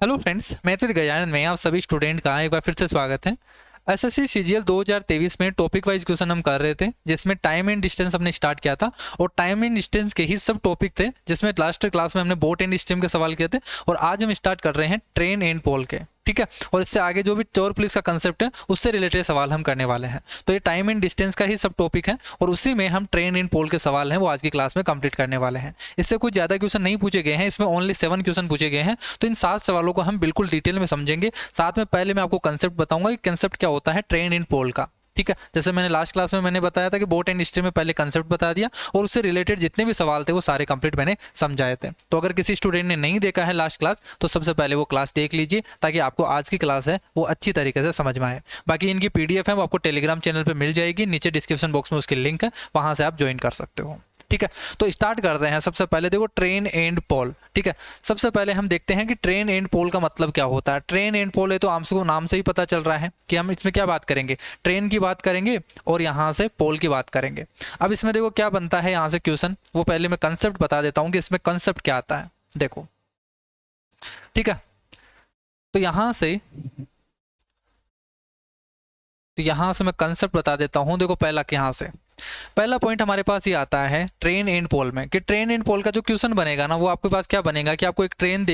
Hello friends, मैं तो गजानन में आप सभी स्टूडेंट का एक बार फिर से स्वागत है। एसएससी सीजीएल 2023 में टॉपिक वाइज क्वेश्चन हम कर रहे थे, जिसमें टाइम एंड डिस्टेंस हमने स्टार्ट किया था और टाइम एंड डिस्टेंस के ही सब टॉपिक थे, जिसमें लास्ट क्लास में हमने बोट एंड स्ट्रीम के सवाल किए थे और आज हम स्टार्ट कर रहे हैं ट्रेन एंड पोल के। ठीक है, और इससे आगे जो भी चोर पुलिस का कंसेप्ट है उससे रिलेटेड सवाल हम करने वाले हैं। तो ये टाइम एंड डिस्टेंस का ही सब टॉपिक है और उसी में हम ट्रेन एंड पोल के सवाल हैं वो आज की क्लास में कंप्लीट करने वाले हैं। इससे कुछ ज़्यादा क्वेश्चन नहीं पूछे गए हैं, इसमें ओनली 7 क्वेश्चन पूछे गए हैं। तो इन 7 सवालों को हम बिल्कुल डिटेल में समझेंगे। साथ में पहले मैं आपको कंसेप्ट बताऊंगा कि कंसेप्ट क्या होता है ट्रेन एंड पोल का। ठीक है, जैसे मैंने लास्ट क्लास में मैंने बताया था कि बोट एंड स्ट्रीम में पहले कंसेप्ट बता दिया और उससे रिलेटेड जितने भी सवाल थे वो सारे कंप्लीट मैंने समझाए थे। तो अगर किसी स्टूडेंट ने नहीं देखा है लास्ट क्लास तो सबसे पहले वो क्लास देख लीजिए ताकि आपको आज की क्लास है वो अच्छी तरीके से समझ में आए। बाकी इनकी पीडीएफ है वो आपको टेलीग्राम चैनल पर मिल जाएगी, नीचे डिस्क्रिप्शन बॉक्स में उसकी लिंक है, वहां से आप ज्वाइन कर सकते हो। ठीक है, तो स्टार्ट करते हैं। सबसे पहले देखो ट्रेन एंड पोल। ठीक है, सबसे पहले हम देखते हैं कि ट्रेन एंड पोल का मतलब क्या होता है। ट्रेन एंड पोल है तो हमको नाम से ही पता चल रहा है कि हम इसमें क्या बात करेंगे, ट्रेन की बात करेंगे और यहाँ से पोल की बात करेंगे। अब इसमें देखो क्या बनता है यहाँ से क्वेश्चन, वो पहले मैं कंसेप्ट बता देता हूँ कि इसमें कंसेप्ट क्या आता है। देखो ठीक है, तो यहाँ से मैं कंसेप्ट बता देता हूँ। देखो पहला पॉइंट हमारे पास ये आता है ट्रेन एंड पोल में कि ट्रेन एंड पोल का जो क्वेश्चन बनेगा ना वो आपके पास क्या बनेगा कि आपको एक ट्रेन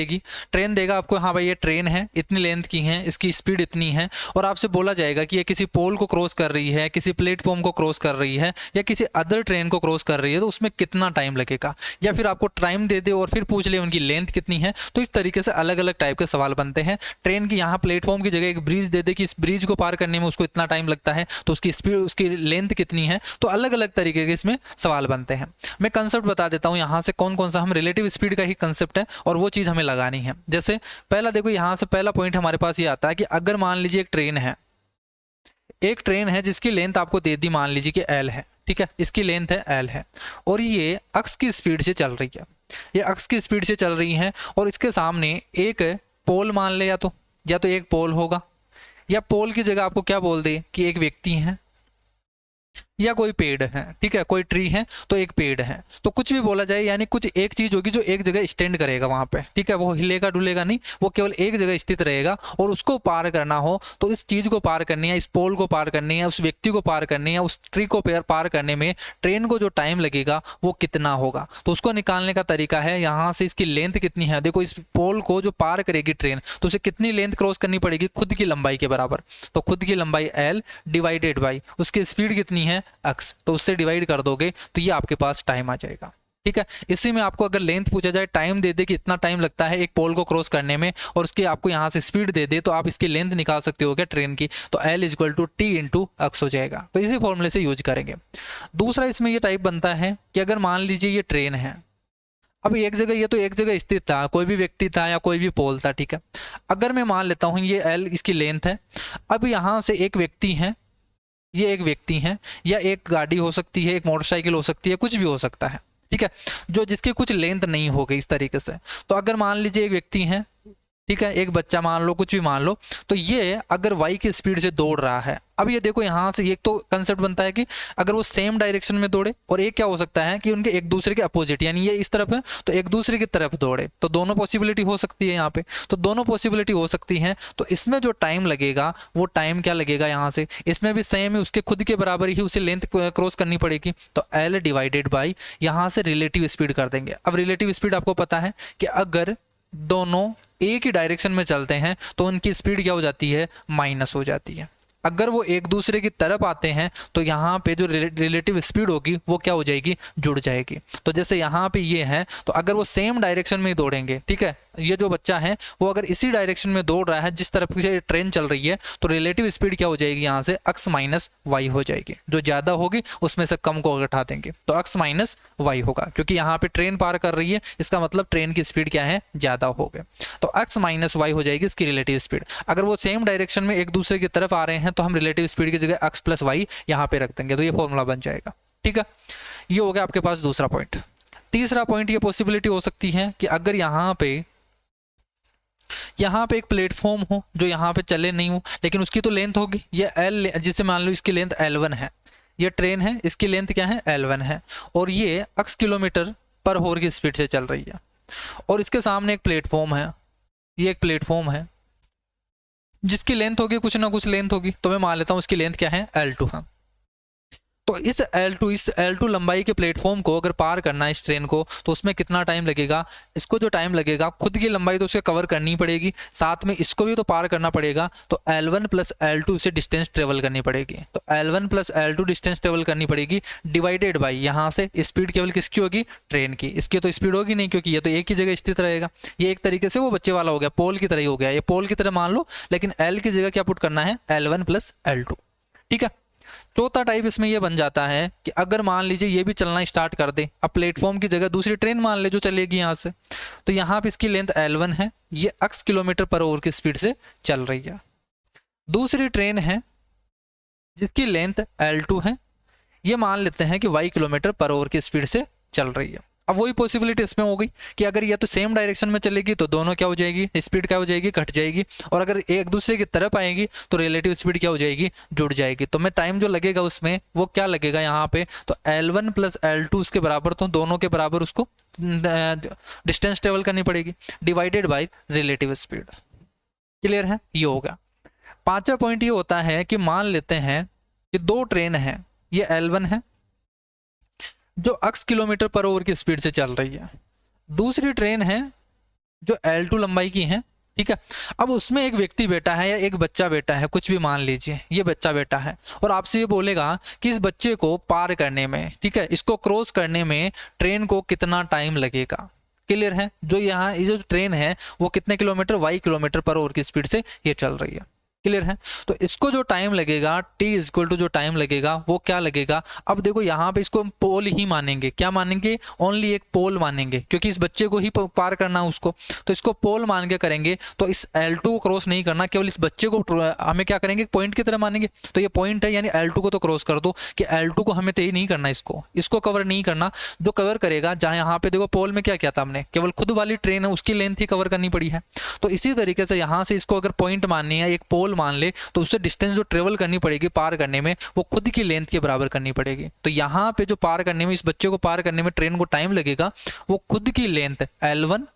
देगा आपको, हाँ भाई ये ट्रेन है, इतनी लेंथ की है, इसकी स्पीड इतनी है और आपसे बोला जाएगा कि ये किसी पोल को क्रॉस कर रही है, किसी प्लेटफॉर्म को क्रॉस कर रही है या किसी अदर ट्रेन को क्रॉस कर रही है, तो उसमें कितना टाइम लगेगा, या फिर आपको टाइम दे दे और फिर पूछ ले उनकी लेंथ कितनी है। तो इस तरीके से अलग अलग टाइप के सवाल बनते हैं। ट्रेन की यहाँ प्लेटफॉर्म की जगह एक ब्रिज दे दे कि इस ब्रिज को पार करने में उसको इतना टाइम लगता है, तो उसकी स्पीड उसकी लेंथ कितनी है। तो अलग अलग तरीके के इसमें सवाल बनते हैं। मैं कंसेप्ट बता देता हूं यहां से कौन कौन सा, हम रिलेटिव स्पीड का ही कंसेप्ट है और वो चीज हमें लगानी है। जैसे पहला देखो यहां से पहला पॉइंट हमारे पास ये आता है कि अगर मान लीजिए एक ट्रेन है जिसकी लेंथ आपको दे दी, मान लीजिए कि एल है। ठीक है, इसकी लेंथ है एल है और ये अक्स की स्पीड से चल रही है, ये अक्स की स्पीड से चल रही है और इसके सामने एक पोल मान ले, या तो एक पोल होगा या पोल की जगह आपको क्या बोल दे कि एक व्यक्ति है या कोई पेड़ है। ठीक है, कोई ट्री है तो एक पेड़ है, तो कुछ भी बोला जाए यानी कुछ एक चीज होगी जो एक जगह स्टैंड करेगा वहां पे। ठीक है, वो हिलेगा डुलेगा नहीं, वो केवल एक जगह स्थित रहेगा और उसको पार करना हो तो इस चीज को पार करनी है, इस पोल को पार करनी है, उस व्यक्ति को पार करनी है, उस ट्री को पार करने में ट्रेन को जो टाइम लगेगा वो कितना होगा। तो उसको निकालने का तरीका है यहाँ से इसकी लेंथ कितनी है। देखो इस पोल को जो पार करेगी ट्रेन तो उसे कितनी लेंथ क्रॉस करनी पड़ेगी, खुद की लंबाई के बराबर। तो खुद की लंबाई एल डिवाइडेड बाई उसकी स्पीड कितनी है एक्स, तो उससे डिवाइड कर दोगे तो ये आपके पास टाइम आ जाएगा। ठीक है, इसी में आपको अगर लेंथ पूछा जाए, टाइम दे दे कि इतना टाइम लगता है एक पोल को क्रॉस करने में और उसकी आपको यहाँ से स्पीड दे दे तो आप इसकी लेंथ निकाल सकते हो क्या ट्रेन की, तो L equal to T into X हो जाएगा। तो इसी फॉर्मूले से यूज करेंगे। दूसरा इसमें ये टाइप बनता है कि अगर मान लीजिए ये ट्रेन है, अब एक जगह, ये तो एक जगह स्थित था, कोई भी व्यक्ति था या कोई भी पोल था। ठीक है, अगर मैं मान लेता हूं ये एल इसकी लेंथ है, अब यहां से एक व्यक्ति है, ये एक व्यक्ति है या एक गाड़ी हो सकती है, एक मोटरसाइकिल हो सकती है, कुछ भी हो सकता है। ठीक है, जो जिसकी कुछ लेंथ नहीं हो गई इस तरीके से। तो अगर मान लीजिए एक व्यक्ति है, ठीक है, एक बच्चा मान लो, कुछ भी मान लो, तो ये अगर वाई की स्पीड से दौड़ रहा है, अब ये देखो यहाँ से एक तो कंसेप्ट बनता है कि अगर वो सेम डायरेक्शन में दौड़े और एक क्या हो सकता है कि उनके एक दूसरे के अपोजिट, यानी ये इस तरफ है तो एक दूसरे की तरफ दौड़े, तो दोनों पॉसिबिलिटी हो सकती है यहाँ पे। तो दोनों पॉसिबिलिटी हो सकती है, तो इसमें जो टाइम लगेगा वो टाइम क्या लगेगा यहाँ से, इसमें भी सेम है, उसके खुद के बराबर ही उसे लेंथ क्रॉस करनी पड़ेगी। तो एल डिवाइडेड बाई यहाँ से रिलेटिव स्पीड कर देंगे। अब रिलेटिव स्पीड आपको पता है कि अगर दोनों एक ही डायरेक्शन में चलते हैं तो उनकी स्पीड क्या हो जाती है, माइनस हो जाती है। अगर वो एक दूसरे की तरफ आते हैं तो यहाँ पे जो रिलेटिव स्पीड होगी वो क्या हो जाएगी, जुड़ जाएगी। तो जैसे यहाँ पे ये है तो अगर वो सेम डायरेक्शन में दौड़ेंगे, ठीक है, ये जो बच्चा है वो अगर इसी डायरेक्शन में दौड़ रहा है जिस तरफ से ट्रेन चल रही है, तो रिलेटिव स्पीड क्या हो जाएगी यहाँ से एक्स माइनस वाई हो जाएगी। जो ज्यादा होगी उसमें से कम को घटा देंगे तो एक्स माइनस वाई होगा, क्योंकि यहाँ पे ट्रेन पार कर रही है, इसका मतलब ट्रेन की स्पीड क्या है, ज्यादा हो गए। तो एक्स माइनस वाई हो जाएगी इसकी रिलेटिव स्पीड। अगर वो सेम डायरेक्शन में एक दूसरे की तरफ आ रहे हैं तो हम रिलेटिव स्पीड की जगह एक्स प्लस वाई यहाँ पे रख देंगे, तो ये फॉर्मूला बन जाएगा। ठीक है, ये हो गया आपके पास दूसरा पॉइंट। तीसरा पॉइंट, ये पॉसिबिलिटी हो सकती है कि अगर यहाँ पे एक प्लेटफॉर्म हो जो यहाँ पे चले नहीं हो, लेकिन उसकी तो लेंथ होगी, ये एल, जिसे मान लो इसकी लेंथ L1 है, ये ट्रेन है, इसकी लेंथ क्या है, L1 है और ये x किलोमीटर पर होर की स्पीड से चल रही है और इसके सामने एक प्लेटफॉर्म है, ये एक प्लेटफॉर्म है जिसकी लेंथ होगी कुछ ना कुछ लेंथ होगी, तो मैं मान लेता हूँ इसकी लेंथ क्या है, L2 है। तो इस L2 लंबाई के प्लेटफॉर्म को अगर पार करना है इस ट्रेन को, तो उसमें कितना टाइम लगेगा, इसको जो टाइम लगेगा, खुद की लंबाई तो उसे कवर करनी पड़ेगी, साथ में इसको भी तो पार करना पड़ेगा, तो L1 प्लस L2 से डिस्टेंस ट्रेवल करनी पड़ेगी। तो L1 plus L2 distance travel करनी पड़ेगी, डिवाइडेड बाई यहाँ से स्पीड केवल किसकी होगी, ट्रेन की। इसकी तो स्पीड होगी नहीं क्योंकि ये तो एक ही जगह स्थित रहेगा। ये एक तरीके से वो बच्चे वाला हो गया, पोल की तरह ही हो गया, ये पोल की तरह मान लो, लेकिन L की जगह क्या पुट करना है, L1 प्लस L2। ठीक है। चौथा टाइप इसमें यह बन जाता है कि अगर मान लीजिए ये भी चलना स्टार्ट कर दे, अब प्लेटफॉर्म की जगह दूसरी ट्रेन मान ले जो चलेगी यहाँ से, तो यहाँ पे इसकी लेंथ L1 है, ये x किलोमीटर पर आवर की स्पीड से चल रही है। दूसरी ट्रेन है जिसकी लेंथ L2 है, ये मान लेते हैं कि y किलोमीटर पर आवर की स्पीड से चल रही है। अब वही पॉसिबिलिटी इसमें हो गई कि अगर ये तो सेम डायरेक्शन में चलेगी तो दोनों क्या हो जाएगी, स्पीड क्या हो जाएगी, घट जाएगी, और अगर एक दूसरे की तरफ आएगी तो रिलेटिव स्पीड क्या हो जाएगी, जुड़ जाएगी। तो मैं टाइम जो लगेगा उसमें वो क्या लगेगा यहाँ पे, तो L1 प्लस L2 उसके बराबर, तो दोनों के बराबर उसको डिस्टेंस ट्रेवल करनी पड़ेगी, divided by relative speed. Clear है, ये होगा। पांचवा पॉइंट ये होता है कि मान लेते हैं कि दो ट्रेन है, ये L1 है जो x किलोमीटर पर आवर की स्पीड से चल रही है, दूसरी ट्रेन है जो L2 लंबाई की है। ठीक है। अब उसमें एक व्यक्ति बैठा है या एक बच्चा बैठा है, कुछ भी मान लीजिए, ये बच्चा बैठा है और आपसे ये बोलेगा कि इस बच्चे को पार करने में, ठीक है, इसको क्रॉस करने में ट्रेन को कितना टाइम लगेगा। क्लियर है, जो यहाँ ये जो ट्रेन है वो कितने kilometre, y kilometre per hour की स्पीड से ये चल रही है। क्लियर है, तो इसको जो टाइम लगेगा t इक्वल टू जो टाइम लगेगा वो क्या लगेगा। अब देखो यहाँ पे इसको हम पोल ही मानेंगे, क्या मानेंगे, ओनली एक पोल मानेंगे, क्योंकि इस बच्चे को ही पार करना है उसको, तो इसको पोल मान के करेंगे। तो इस L2 को क्रॉस नहीं करना, केवल इस बच्चे को हमें क्या करेंगे, पॉइंट की तरह मानेंगे। तो ये पॉइंट है यानी L2 को तो क्रॉस कर दो कि L2 को हमें तय नहीं करना, इसको कवर नहीं करना। जो कवर करेगा, जहाँ यहाँ पे देखो पोल में क्या किया था हमने, केवल खुद वाली ट्रेन है उसकी लेंथ ही कवर करनी पड़ी है। तो इसी तरीके से यहाँ से इसको अगर पॉइंट माननी है, एक पोल मान ले, तो उससे डिस्टेंस जो ट्रेवल करनी पड़ेगी पार करने में वो खुद की लेंथ के बराबर करनी पड़ेगी। तो यहाँ पे जो पार करने में, इस बच्चे को पार करने में ट्रेन को टाइम लगेगा, वो खुद की length L1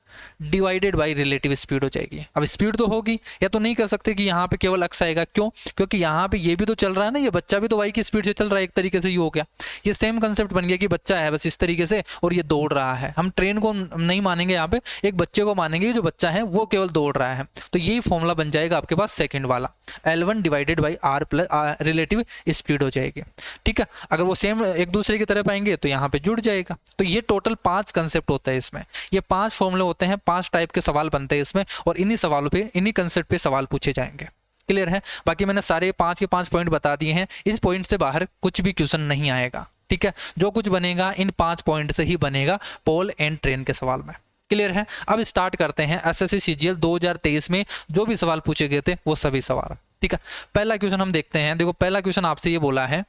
divided by relative speed हो जाएगी। अब स्पीड तो होगी, या तो नहीं कर सकते कि यहाँ पे केवल x आएगा, क्यों, क्योंकि यहाँ पे ये भी तो चल रहा है ना, ये बच्चा भी तो y की स्पीड से चल रहा है, एक तरीके से ये हो गया। ये सेम कंसेप्ट बन गया कि बच्चा है बस इस तरीके से और ये दौड़ रहा है। हम ट्रेन को नहीं मानेंगे, यहाँ पे एक बच्चे को मानेंगे, जो बच्चा है वो केवल दौड़ रहा है। तो यही फॉर्मूला बन जाएगा आपके पास सेकंड वाला, L1 divided by r plus relative speed हो जाएगी। ठीक है, अगर वो सेम एक दूसरे की तरफ आएंगे तो यहाँ पे जुड़ जाएगा। तो ये टोटल 5 कंसेप्ट होता है इसमें, ये 5 फॉर्मूले होते हैं, 5 टाइप के सवाल बनते हैं इसमें, और इन्हीं सवालों पे, इन्हीं कंसेप्ट पे सवाल पूछे जाएंगे। क्लियर है, बाकी मैंने सारे 5 के 5 पॉइंट बता दिए हैं, इस पॉइंट से बाहर कुछ भी क्वेश्चन नहीं आएगा। ठीक है, जो कुछ बनेगा इन 5 पॉइंट से ही बनेगा पोल एंड ट्रेन के सवाल में। क्लियर है, अब स्टार्ट करते हैं एसएससी सीजीएल 2023 में जो भी सवाल पूछे गए थे वो सभी सवाल। ठीक है, पहला क्वेश्चन हम देखते हैं। देखो पहला क्वेश्चन आपसे ये बोला है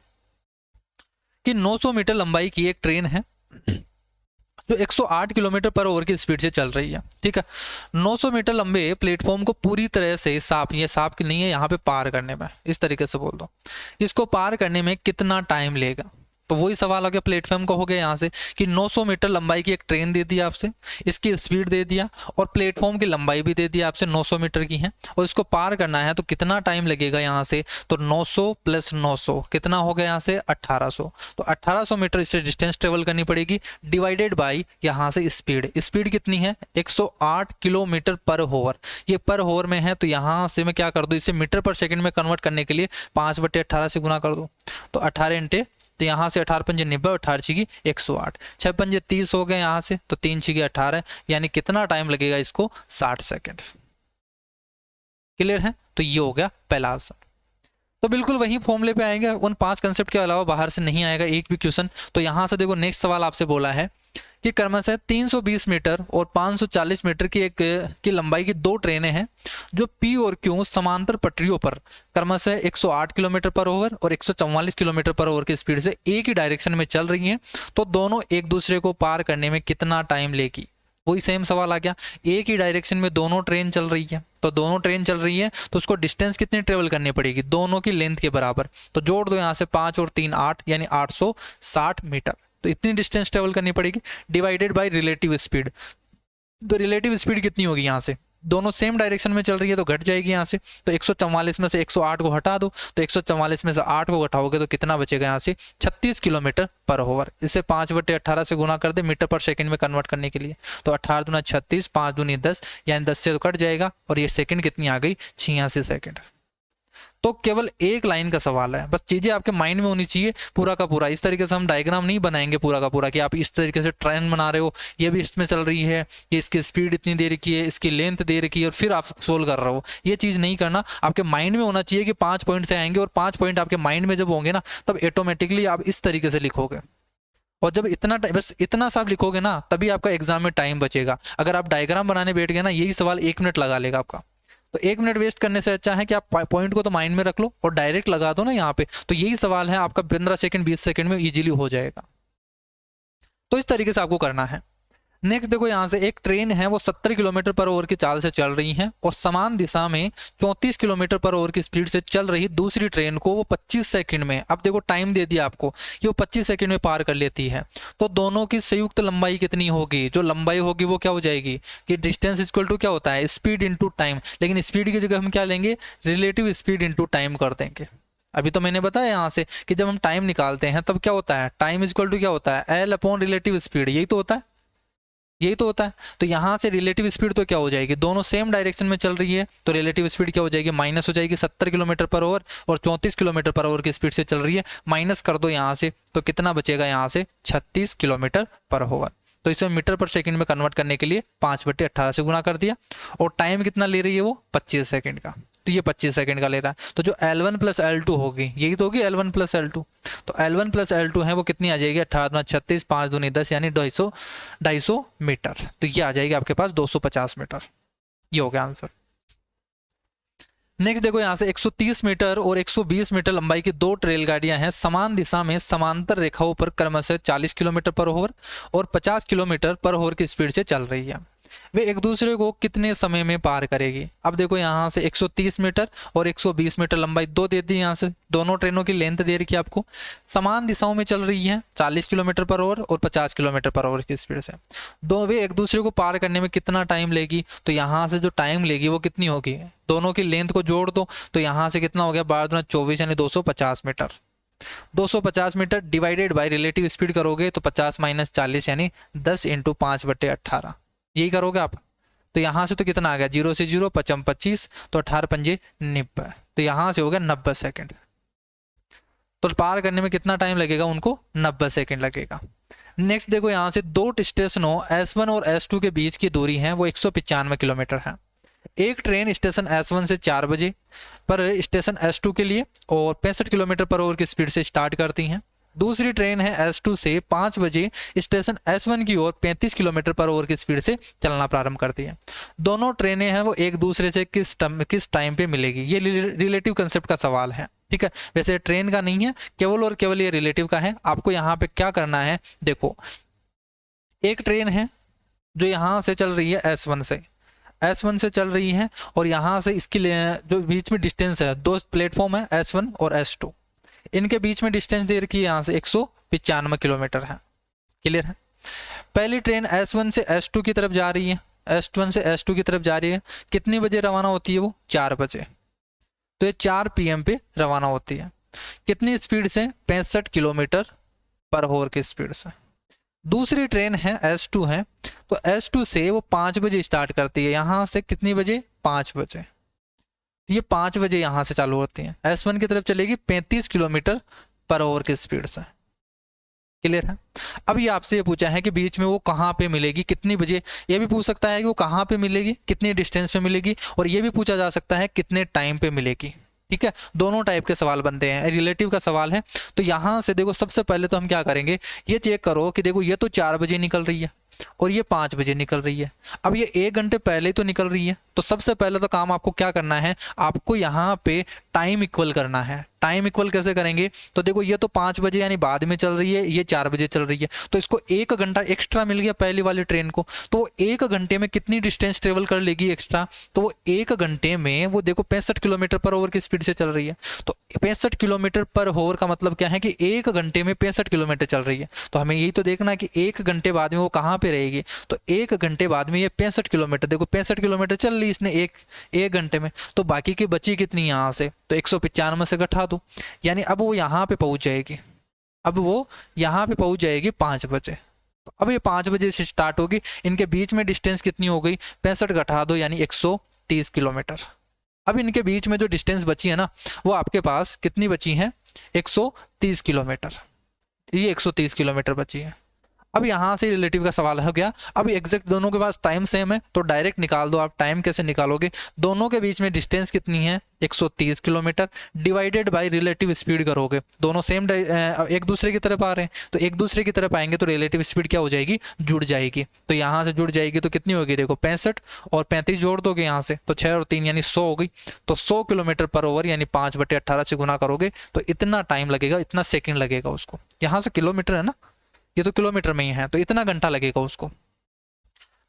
कि 900 मीटर लंबाई की एक ट्रेन है जो 108 किलोमीटर पर आवर की स्पीड से चल रही है। ठीक है, 900 मीटर लंबे प्लेटफॉर्म को पूरी तरह से साफ, ये साफ नहीं है यहाँ पे, पार करने में, इस तरीके से बोल दो, इसको पार करने में कितना टाइम लेगा। तो वही सवाल आ गया प्लेटफॉर्म का, हो गया यहाँ से कि 900 मीटर लंबाई की एक ट्रेन दे दी आपसे, इसकी स्पीड दे दिया और प्लेटफॉर्म की लंबाई भी दे दी आपसे 900 मीटर की है, और इसको पार करना है तो कितना टाइम लगेगा यहाँ से। तो 900 प्लस 900 कितना हो गया यहाँ से, 1800। तो 1800 मीटर इससे डिस्टेंस ट्रेवल करनी पड़ेगी, डिवाइडेड बाई यहाँ से स्पीड कितनी है, 108 किलोमीटर पर आवर। ये पर आवर में है, तो यहाँ से मैं क्या कर दूँ, इसे मीटर पर सेकेंड में कन्वर्ट करने के लिए 5/18 से गुना कर दूँ। तो 18 इंटे, तो यहाँ से 18 पंजे 90, 18 छिगी 108, 6 पंजे 30 हो गए यहाँ से, तो 3 छिगी 18, यानी कितना टाइम लगेगा इसको, 60 सेकेंड। क्लियर है, तो ये हो गया पहला आंसर। तो बिल्कुल वही फॉर्मूले पे आएंगे, उन 5 कंसेप्ट के अलावा बाहर से नहीं आएगा एक भी क्वेश्चन। तो यहाँ से देखो नेक्स्ट सवाल आपसे बोला है कि क्रमशः 320 मीटर और 540 मीटर की लंबाई की 2 ट्रेनें हैं जो P और Q समांतर पटरियों पर क्रमशः 108 किलोमीटर पर आवर और 144 किलोमीटर पर आवर की स्पीड से एक ही डायरेक्शन में चल रही हैं। तो दोनों एक दूसरे को पार करने में कितना टाइम लेगी। वही सेम सवाल आ गया, एक ही डायरेक्शन में दोनों ट्रेन चल रही है, तो दोनों ट्रेन चल रही है तो उसको डिस्टेंस कितनी ट्रेवल करनी पड़ेगी, दोनों की लेंथ के बराबर। तो जोड़ दो यहाँ से 5 और 3 8, यानी 860 मीटर, तो इतनी डिस्टेंस ट्रेवल करनी पड़ेगी, डिवाइडेड बाय रिलेटिव स्पीड। तो रिलेटिव स्पीड कितनी होगी यहाँ से, दोनों सेम डायरेक्शन में चल रही है तो घट जाएगी यहाँ से, तो 144 में से 108 को हटा दो, तो 144 में से 8 को घटाओगे तो कितना बचेगा यहाँ से 36 किलोमीटर पर आवर। इसे 5/18 से गुना कर दे मीटर पर सेकंड में कन्वर्ट करने के लिए, तो 18 दूना 36, 5 दूनी 10, यानी 10 से तो कट जाएगा और ये सेकंड कितनी आ गई 86 सेकंड। तो केवल एक लाइन का सवाल है, बस चीजें आपके माइंड में होनी चाहिए पूरा का पूरा। इस तरीके से हम डायग्राम नहीं बनाएंगे पूरा का पूरा कि आप इस तरीके से ट्रेन बना रहे हो, ये भी इसमें चल रही है, ये इसकी स्पीड इतनी दे रखी है, इसकी लेंथ दे रखी है और फिर आप सोल्व कर रहे हो। ये चीज नहीं करना, आपके माइंड में होना चाहिए कि 5 पॉइंट से आएंगे और 5 पॉइंट आपके माइंड में जब होंगे ना तब ऑटोमेटिकली आप इस तरीके से लिखोगे। और जब इतना बस इतना सा आप लिखोगे ना तभी आपका एग्जाम में टाइम बचेगा। अगर आप डायग्राम बनाने बैठ गए ना यही सवाल 1 मिनट लगा लेगा आपका, तो 1 मिनट वेस्ट करने से अच्छा है कि आप पॉइंट को तो माइंड में रख लो और डायरेक्ट लगा दो ना यहाँ पे, तो यही सवाल है आपका 15 सेकंड 20 सेकंड में इजीली हो जाएगा। तो इस तरीके से आपको करना है। नेक्स्ट देखो यहाँ से एक ट्रेन है वो 70 किलोमीटर पर आवर की चाल से चल रही है और समान दिशा में 34 किलोमीटर पर आवर की स्पीड से चल रही दूसरी ट्रेन को वो 25 सेकंड में, अब देखो टाइम दे दिया आपको कि वो 25 सेकंड में पार कर लेती है। तो दोनों की संयुक्त लंबाई कितनी होगी, जो लंबाई होगी वो क्या हो जाएगी कि डिस्टेंस इक्वल टू क्या होता है स्पीड इंटू टाइम, लेकिन स्पीड की जगह हम क्या लेंगे रिलेटिव स्पीड इंटू टाइम कर देंगे। अभी तो मैंने बताया यहाँ से कि जब हम टाइम निकालते हैं तब क्या होता है टाइम इक्वल टू क्या होता है एल अपॉन रिलेटिव स्पीड, यही तो होता है, यही तो होता है। तो यहाँ से रिलेटिव स्पीड तो क्या हो जाएगी, दोनों सेम डायरेक्शन में चल रही है तो रिलेटिव स्पीड क्या हो जाएगी माइनस हो जाएगी। 70 किलोमीटर पर आवर और 34 किलोमीटर पर आवर की स्पीड से चल रही है, माइनस कर दो यहाँ से तो कितना बचेगा यहाँ से 36 किलोमीटर पर आवर। तो इसे मीटर पर सेकंड में कन्वर्ट करने के लिए 5/18 से गुना कर दिया और टाइम कितना ले रही है वो 25 सेकंड का, तो ये 25 सेकंड का ले रहा है। तो जो L1 प्लस L2 होगी यही तो होगी L1 प्लस L2, तो L1 प्लस L2 है वो कितनी आ जाएगी 18 36 5 दूनी 10 यानी 250 मीटर। तो ये आ जाएगी आपके पास 250 मीटर, ये हो गया आंसर। नेक्स्ट देखो यहाँ से 130 मीटर और 120 मीटर लंबाई की दो रेलगाड़ियां हैं समान दिशा में समांतर रेखाओं पर क्रमशः 40 किलोमीटर पर आवर और 50 किलोमीटर पर आवर की स्पीड से चल रही है। वे एक दूसरे को कितने समय में पार करेगी। अब देखो यहाँ से 130 मीटर और 120 मीटर लंबाई दो दे दी, यहाँ से दोनों ट्रेनों की लेंथ दे रखी है आपको, समान दिशाओं में चल रही है 40 किलोमीटर पर आवर और 50 किलोमीटर पर आवर की स्पीड से। वे एक दूसरे को पार करने में कितना टाइम लेगी, तो यहाँ से जो टाइम लेगी वो कितनी होगी, दोनों की लेंथ को जोड़ दो तो यहाँ से कितना हो गया 12×24 यानी 250 metre. 250 metre divided by relative speed करोगे तो 50 - 40 यानी 10 × 5/18 यही करोगे आप। तो यहाँ से तो कितना आ गया 0 से 0 5 25 तो 18 पंजे 90, तो यहाँ से हो गया 90 सेकंड। तो पार करने में कितना टाइम लगेगा उनको 90 सेकंड लगेगा। नेक्स्ट देखो यहाँ से दो स्टेशनों S1 और S2 के बीच की दूरी है वो 195 किलोमीटर है। एक ट्रेन स्टेशन S1 से 4 बजे पर स्टेशन S2 के लिए और 65 किलोमीटर पर आवर की स्पीड से स्टार्ट करती हैं। दूसरी ट्रेन है S2 से 5 बजे स्टेशन S1 की ओर 35 किलोमीटर पर आवर की स्पीड से चलना प्रारंभ करती है। दोनों ट्रेनें हैं वो एक दूसरे से किस टाइम पे मिलेगी, ये रिलेटिव कंसेप्ट का सवाल है, ठीक है। वैसे ट्रेन का नहीं है, केवल और केवल ये रिलेटिव का है। आपको यहाँ पे क्या करना है, देखो एक ट्रेन है जो यहाँ से चल रही है S1 से चल रही है और यहाँ से इसकी जो बीच में डिस्टेंस है, दो प्लेटफॉर्म है S1 और S2, इनके बीच में डिस्टेंस दे रखी है यहाँ से 195 किलोमीटर है। क्लियर है। पहली ट्रेन S1 से S2 की तरफ जा रही है, S1 से S2 की तरफ जा रही है, कितनी बजे रवाना होती है वो 4 बजे, तो ये 4 PM पे रवाना होती है। कितनी स्पीड से 65 किलोमीटर पर आवर की स्पीड से। दूसरी ट्रेन है S2 है, तो S2 से वो 5 बजे स्टार्ट करती है, यहाँ से कितनी बजे 5 बजे, ये 5 बजे यहाँ से चालू होती है। S1 की तरफ चलेगी 35 किलोमीटर पर आवर की स्पीड से। क्लियर है। अब ये आपसे ये पूछा है कि बीच में वो कहाँ पे मिलेगी, कितनी बजे, ये भी पूछ सकता है कि वो कहाँ पे मिलेगी, कितनी डिस्टेंस पे मिलेगी, और ये भी पूछा जा सकता है कितने टाइम पे मिलेगी। ठीक है, दोनों टाइप के सवाल बनते हैं। रिलेटिव का सवाल है तो यहाँ से देखो सबसे पहले तो हम क्या करेंगे, ये चेक करो कि देखो ये तो 4 बजे निकल रही है और ये 5 बजे निकल रही है। अब ये 1 घंटे पहले तो निकल रही है, तो सबसे पहले तो काम आपको क्या करना है, आपको यहाँ पे टाइम इक्वल करना है। टाइम इक्वल कैसे करेंगे, तो देखो ये तो 5 बजे यानी बाद में चल रही है, ये 4 बजे चल रही है, तो इसको 1 घंटा एक्स्ट्रा मिल गया पहली वाली ट्रेन को, तो वो 1 घंटे में कितनी डिस्टेंस ट्रेवल कर लेगी एक्स्ट्रा, तो वो 1 घंटे में वो देखो 65 किलोमीटर पर आवर की स्पीड से चल रही है, तो 65 किलोमीटर पर होवर का मतलब क्या है कि 1 घंटे में 65 किलोमीटर चल रही है। तो हमें यही तो देखना है कि 1 घंटे बाद में वो कहाँ पे रहेगी। तो 1 घंटे बाद में ये 65 किलोमीटर, देखो 65 किलोमीटर चल रही इसने एक घंटे में, तो बाकी की बची कितनी यहाँ से, तो 195 से घटा दो, यानी अब वो यहाँ पे पहुँच जाएगी। अब वो यहाँ पे पहुँच जाएगी 5 बजे। तो अब ये 5 बजे से स्टार्ट होगी, इनके बीच में डिस्टेंस कितनी हो गई, 65 घटा दो यानी 130 किलोमीटर। अब इनके बीच में जो डिस्टेंस बची है ना, वो आपके पास कितनी बची है, 130 किलोमीटर। ये 130 किलोमीटर बची है। अब यहाँ से रिलेटिव का सवाल हो गया। अब एग्जैक्ट दोनों के पास टाइम सेम है तो डायरेक्ट निकाल दो आप। टाइम कैसे निकालोगे, दोनों के बीच में डिस्टेंस कितनी है, 130 kilometre divided by relative speed करोगे। दोनों सेम एक दूसरे की तरफ आ रहे हैं, तो एक दूसरे की तरफ आएंगे तो रिलेटिव स्पीड क्या हो जाएगी, जुड़ जाएगी। तो यहाँ से जुड़ जाएगी तो कितनी होगी, देखो 65 और 35 जोड़ दोगे यहाँ से, तो 6 और 3 यानी 100 हो गई। तो 100 किलोमीटर पर ओवर यानी 5/18 से गुना करोगे तो इतना टाइम लगेगा, इतना सेकेंड लगेगा उसको। यहाँ से किलोमीटर है ना, ये तो किलोमीटर में ही है, तो इतना घंटा लगेगा उसको।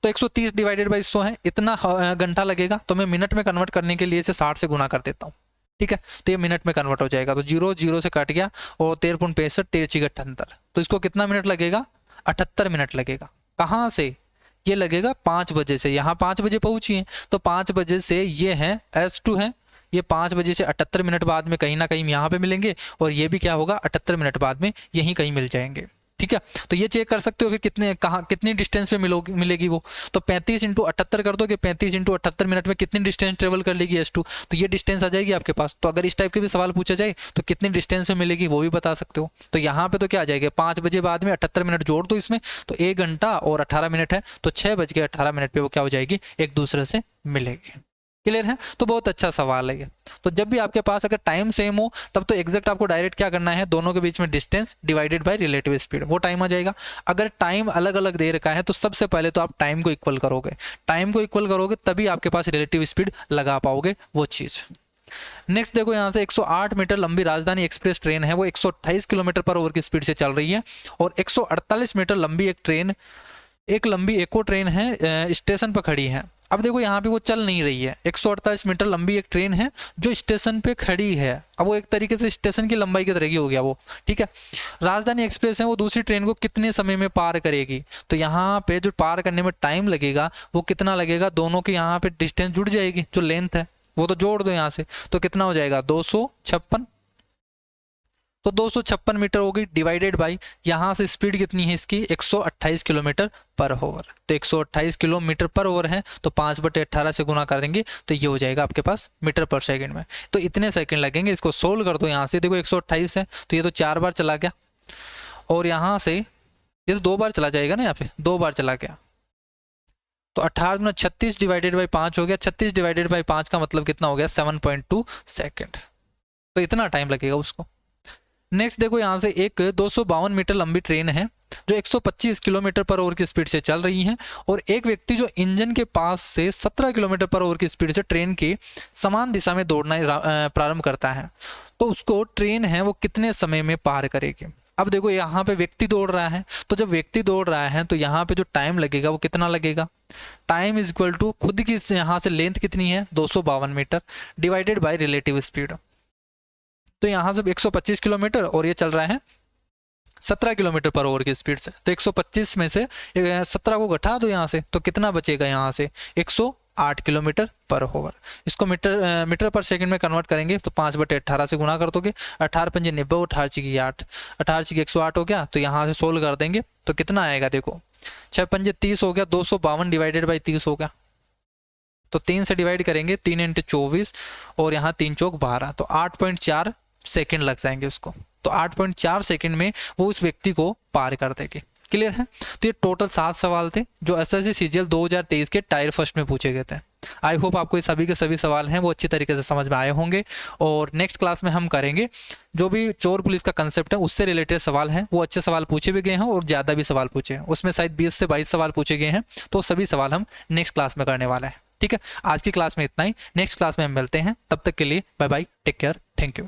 तो 130 डिवाइडेड बाई 100 है, इतना घंटा लगेगा। तो मैं मिनट में कन्वर्ट करने के लिए इसे 60 से गुना कर देता हूँ, ठीक है। तो ये मिनट में कन्वर्ट हो जाएगा। तो 0 0 से कट गया और 13.65 13×6 तो इसको कितना मिनट लगेगा, 78 मिनट लगेगा। कहाँ से, ये लगेगा 5 बजे से। यहाँ 5 बजे पहुंची है तो 5 बजे से ये है S2 है, ये 5 बजे से 78 मिनट बाद में कहीं ना कहीं यहाँ पे मिलेंगे, और ये भी क्या होगा 78 मिनट बाद में यहीं कहीं मिल जाएंगे, ठीक है। तो ये चेक कर सकते हो फिर कितनी डिस्टेंस पे मिलेगी वो। तो 35 × 78 कर दो कि 35 × 78 मिनट में कितनी डिस्टेंस ट्रेवल कर लेगी S2, तो ये डिस्टेंस आ जाएगी आपके पास। तो अगर इस टाइप के भी सवाल पूछा जाए तो कितनी डिस्टेंस में मिलेगी वो भी बता सकते हो। तो यहाँ पे तो क्या आ जाएगा, 5 बजे बाद में 78 मिनट जोड़ दो इसमें, तो 1 घंटा और 18 मिनट है, तो 6:18 पे वो क्या हो जाएगी, एक दूसरे से मिलेगी। क्लियर है। तो बहुत अच्छा सवाल है ये। तो जब भी आपके पास अगर टाइम सेम हो तब तो एग्जैक्ट आपको डायरेक्ट क्या करना है, दोनों के बीच में distance divided by relative speed, वो टाइम आ जाएगा। अगर टाइम अलग अलग दे रखा है तो सबसे पहले तो आप टाइम को इक्वल करोगे, टाइम को इक्वल करोगे तभी आपके पास रिलेटिव स्पीड लगा पाओगे वो चीज़। नेक्स्ट देखो यहाँ से 108 मीटर लंबी राजधानी एक्सप्रेस ट्रेन है, वो 128 किलोमीटर पर ओवर की स्पीड से चल रही है। और 148 मीटर लंबी एक लंबी एको ट्रेन है स्टेशन पर खड़ी है। अब देखो यहाँ पे वो चल नहीं रही है, 148 मीटर लंबी एक ट्रेन है जो स्टेशन पे खड़ी है। अब वो एक तरीके से स्टेशन की लंबाई की तरह की हो गया वो, ठीक है। राजधानी एक्सप्रेस है वो दूसरी ट्रेन को कितने समय में पार करेगी, तो यहाँ पे जो पार करने में टाइम लगेगा वो कितना लगेगा, दोनों के यहाँ पे डिस्टेंस जुड़ जाएगी, जो लेंथ है वो तो जोड़ दो यहाँ से, तो कितना हो जाएगा 256। तो 256 मीटर होगी डिवाइडेड बाई यहाँ से स्पीड कितनी है इसकी 128 किलोमीटर पर ओवर। तो 128 किलोमीटर पर ओवर है तो 5/18 से गुना कर देंगे तो ये हो जाएगा आपके पास मीटर पर सेकंड में। तो इतने सेकंड लगेंगे। इसको सोल्व कर दो, यहाँ से देखो 128 है तो ये तो 4 बार चला गया, और यहाँ से ये तो 2 बार चला जाएगा ना, यहाँ पे 2 बार चला गया। तो 18 में 36 डिवाइडेड बाई 5 हो गया, 36 डिवाइडेड बाई 5 का मतलब कितना हो गया 7.2 सेकेंड। तो इतना टाइम लगेगा उसको। नेक्स्ट देखो यहाँ से एक 252 मीटर लंबी ट्रेन है जो 125 किलोमीटर पर ओवर की स्पीड से चल रही है, और एक व्यक्ति जो इंजन के पास से 17 किलोमीटर पर ओवर की स्पीड से ट्रेन के समान दिशा में दौड़ना प्रारंभ करता है, तो उसको ट्रेन है वो कितने समय में पार करेगी। अब देखो यहाँ पे व्यक्ति दौड़ रहा है, तो जब व्यक्ति दौड़ रहा है तो यहाँ पे जो टाइम लगेगा वो कितना लगेगा, टाइम इज इक्वल टू खुद की यहाँ से लेंथ कितनी है 252 metre divided by relative speed. तो यहाँ से 125 किलोमीटर और ये चल रहा है 17 किलोमीटर पर ओवर की स्पीड से, तो 125 में से 17 को घटा दो यहाँ से, तो कितना बचेगा यहाँ से 108 किलोमीटर पर ओवर। इसको मीटर पर सेकंड में कन्वर्ट करेंगे तो 5/18 से गुना कर दोगे, 18 पंजे 90, 18 की 8, 18 की 108 हो गया। तो यहाँ से सोल्व कर देंगे तो कितना आएगा, देखो 6 पंजे 30 हो गया, 252 डिवाइडेड बाई 30 हो गया। तो 3 से डिवाइड करेंगे, 3 × 24 और यहाँ 3 चौक 12, तो 8.4 सेकंड लग जाएंगे उसको। तो 8.4 सेकंड में वो उस व्यक्ति को पार कर देगी। क्लियर है। तो ये टोटल 7 सवाल थे जो एसएससी सीजीएल 2023 के टायर फर्स्ट में पूछे गए थे। आई होप आपको ये सभी के सभी सवाल हैं वो अच्छी तरीके से समझ में आए होंगे, और नेक्स्ट क्लास में हम करेंगे जो भी चोर पुलिस का कंसेप्ट है उससे रिलेटेड सवाल हैं, वो अच्छे सवाल पूछे भी गए हैं और ज़्यादा भी सवाल पूछे हैं, उसमें शायद 20 से 22 सवाल पूछे गए हैं, तो सभी सवाल हम नेक्स्ट क्लास में करने वाले हैं। ठीक है, आज की क्लास में इतना ही, नेक्स्ट क्लास में हम मिलते हैं, तब तक के लिए bye bye, take care, thank you.